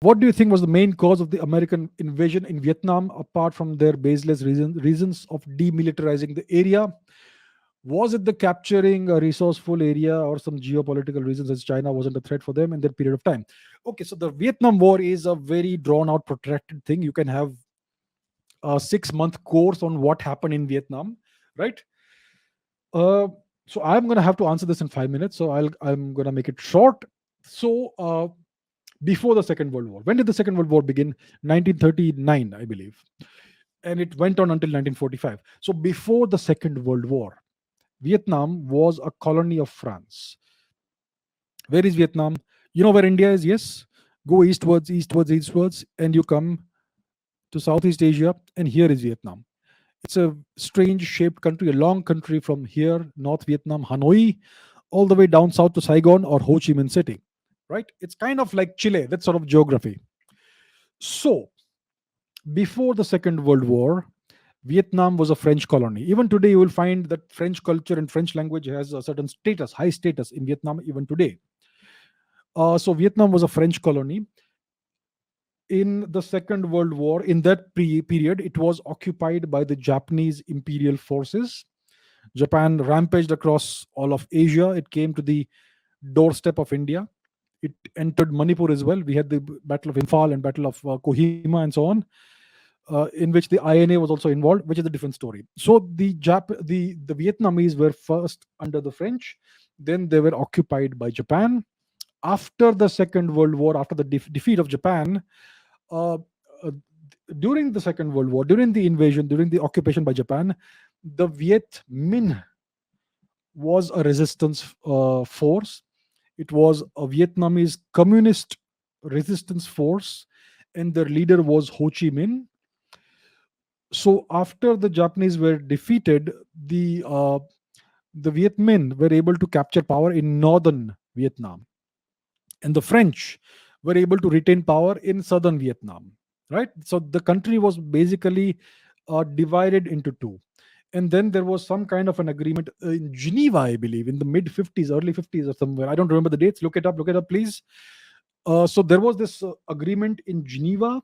What do you think was the main cause of the American invasion in Vietnam, apart from their baseless reasons of demilitarizing the area? Was it the capturing a resourceful area or some geopolitical reasons as China wasn't a threat for them in that period of time? Okay, so the Vietnam War is a very drawn out, protracted thing. You can have a 6 month course on what happened in Vietnam, right? Uh, so I'm gonna have to answer this in 5 minutes. So I'm gonna make it short. So before the Second World War, when did the Second World War begin? 1939, I believe, and it went on until 1945. So before the Second World War, Vietnam was a colony of France. Where is Vietnam? You know where India is? Yes. Go eastwards, eastwards, eastwards, and you come to Southeast Asia, and here is Vietnam. It's a strange shaped country, a long country from here, North Vietnam, Hanoi, all the way down south to Saigon or Ho Chi Minh City, right? It's kind of like Chile, that sort of geography. So, before the Second World War, Vietnam was a French colony. Even today, you will find that French culture and French language has a certain status, high status in Vietnam, even today. So, Vietnam was a French colony. In the Second World War, in that period, it was occupied by the Japanese imperial forces. Japan rampaged across all of Asia. It came to the doorstep of India. It entered Manipur as well. We had the Battle of Imphal and Battle of Kohima and so on, in which the INA was also involved, which is a different story. So the Vietnamese were first under the French, then they were occupied by Japan. After the Second World War, after the defeat of Japan, uh, uh, during the Second World War, during the invasion, during the occupation by Japan, the Viet Minh was a resistance force. It was a Vietnamese communist resistance force, and their leader was Ho Chi Minh. So after the Japanese were defeated, the Viet Minh were able to capture power in northern Vietnam, and the French were able to retain power in southern Vietnam. Right, so the country was basically divided into two. And then there was some kind of an agreement in Geneva, I believe, in the mid 50s, early 50s, or somewhere. I don't remember the dates. Look it up, please. So there was this agreement in Geneva,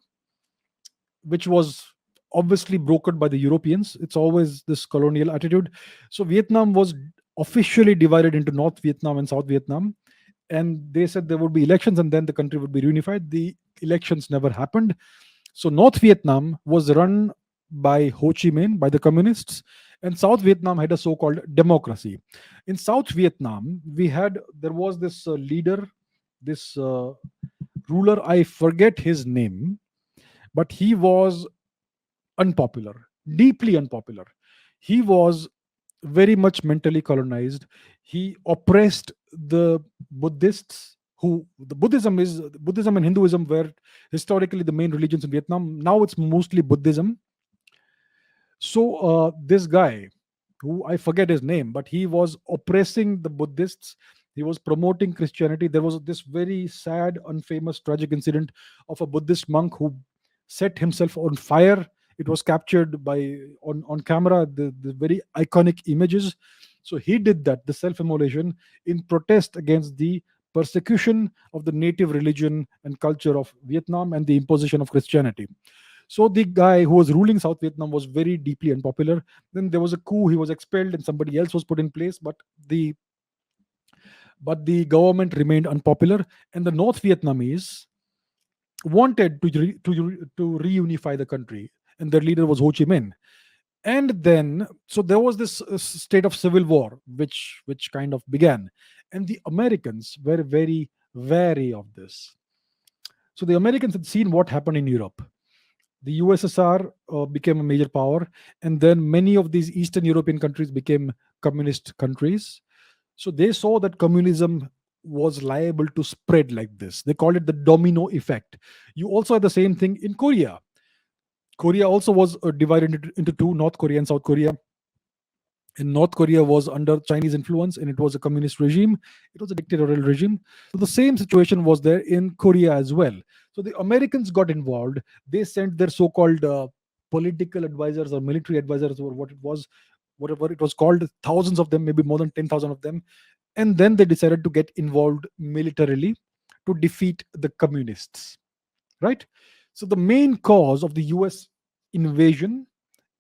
which was obviously brokered by the Europeans. It's always this colonial attitude. So Vietnam was officially divided into North Vietnam and South Vietnam. And they said there would be elections and then the country would be reunified. The elections never happened. So North Vietnam was run by Ho Chi Minh, by the communists, and South Vietnam had a so-called democracy. In South Vietnam, there was this leader, this ruler. I forget his name, but he was unpopular, deeply unpopular. He was very much mentally colonized. He oppressed the Buddhists, who the Buddhism and Hinduism were historically the main religions in Vietnam. Now it's mostly Buddhism. So this guy, who I forget his name, but he was oppressing the Buddhists. He was promoting Christianity. There was this very sad, unfamous, tragic incident of a Buddhist monk who set himself on fire. It was captured by on camera. The very iconic images. So he did that, the self-immolation, in protest against the persecution of the native religion and culture of Vietnam and the imposition of Christianity. So the guy who was ruling South Vietnam was very deeply unpopular. Then there was a coup. He was expelled, and somebody else was put in place. The government remained unpopular, and the North Vietnamese wanted to reunify the country, and their leader was Ho Chi Minh. And then, so there was this state of civil war, which kind of began, and the Americans were very wary of this. So the Americans had seen what happened in Europe. The USSR became a major power, and then many of these Eastern European countries became communist countries. So they saw that communism was liable to spread like this. They called it the domino effect. You also had the same thing in Korea. Korea also was divided into two, North Korea and South Korea. And North Korea was under Chinese influence and it was a communist regime. It was a dictatorial regime. So the same situation was there in Korea as well. So the Americans got involved. They sent their so-called political advisors or military advisors, or whatever it was called, thousands of them, maybe more than 10,000 of them. And then they decided to get involved militarily to defeat the communists. right? So the main cause of the US invasion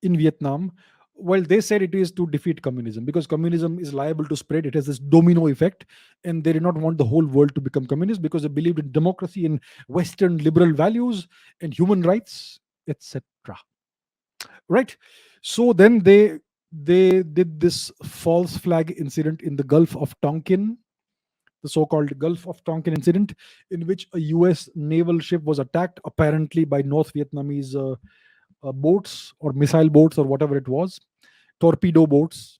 in Vietnam, while they said it is to defeat communism, because communism is liable to spread, it has this domino effect, and they did not want the whole world to become communist because they believed in democracy and Western liberal values and human rights, etc. Right? So then they did this false flag incident in the Gulf of Tonkin, the so-called Gulf of Tonkin incident, in which a U.S. naval ship was attacked, apparently by North Vietnamese boats or missile boats or whatever it was, torpedo boats,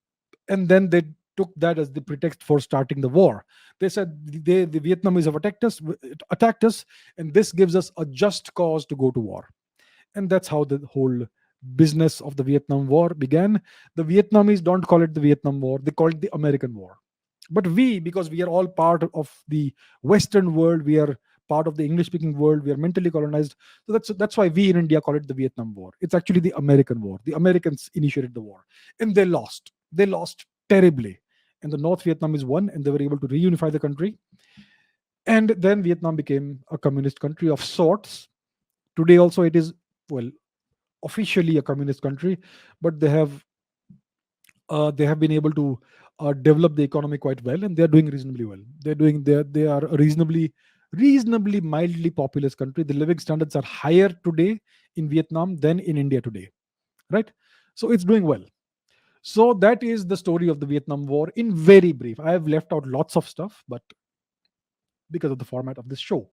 and then they took that as the pretext for starting the war. They said the Vietnamese have attacked us, and this gives us a just cause to go to war. And that's how the whole business of the Vietnam War began. The Vietnamese don't call it the Vietnam War, they call it the American War. But we, because we are all part of the Western world, we are part of the English speaking world, we are mentally colonized. So that's why we in India call it the Vietnam War. It's actually the American War. The Americans initiated the war, and they lost terribly, and the North Vietnamese won, and they were able to reunify the country. And then Vietnam became a communist country of sorts. Today also it is, well, officially a communist country, but they have been able to develop the economy quite well, and they're doing reasonably well. They are a reasonably mildly populous country. The living standards are higher today in Vietnam than in India today, right? So it's doing well. So that is the story of the Vietnam War in very brief. I have left out lots of stuff, but because of the format of this show.